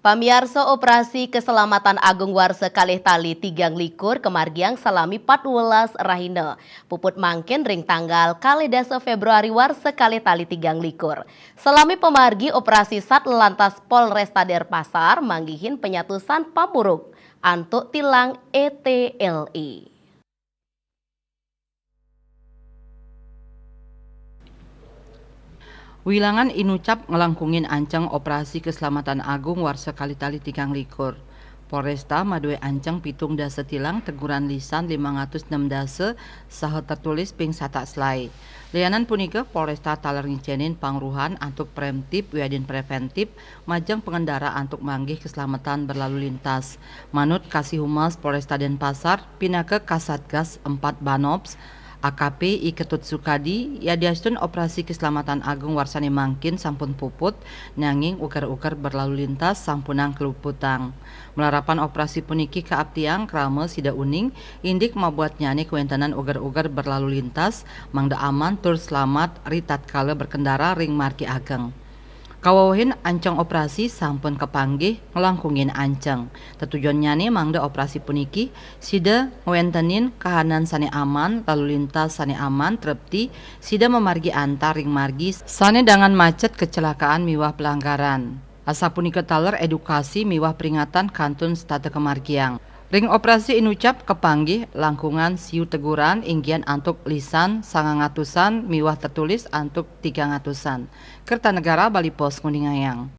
Pamiarsa operasi keselamatan Agung Warsa kalih tali 3 kemargiang salami 14 rahina. Puput mangkin ring tanggal kalih dasa Februari Warsa kalih tali 3. Salami pemargi operasi Sat Lantas Polresta Denpasar manggihin penyatusan pamuruk antuk tilang ETLI. Wilangan inucap ngelangkungin ancang operasi keselamatan Agung Warsa kali-tali 3. Polresta Madue ancang pitung dasa tilang teguran lisan 506 dasa saha tertulis ping sata slai. Lianan punika Polresta taler ngicenin pangruhan antuk preemptif wiadin preventif majang pengendara antuk manggih keselamatan berlalu lintas. Manut Kasih Humas Polresta Denpasar pinake Kasatgas 4 Banops AKP I Ketut Sukadi ya diastun operasi keselamatan Agung Warsani mangkin sampun puput nanging uker-uker berlalu lintas sampunang keluputang. Melarapan operasi puniki kaaptiang krame sida uning indik mabuat nyani kuentanan uger-uger berlalu lintas mangda aman tur selamat ritat kala berkendara ring marki ageng. Kawawahin ancang operasi sampun kepanggih ngelangkungin ancang. Tetujuan nyane mangda operasi puniki sida ngewentenin kahanan sane aman lalu lintas sane aman trepti sida memargi antar ring margi sane dengan macet kecelakaan miwah pelanggaran. Asa punika taler edukasi miwah peringatan kantun stata kemargiang. Ring operasi inucap kepanggih langkungan siu teguran inggian antuk lisan 900-an miwah tertulis antuk 300-an. Kertanegara Bali Pos Nguningayang.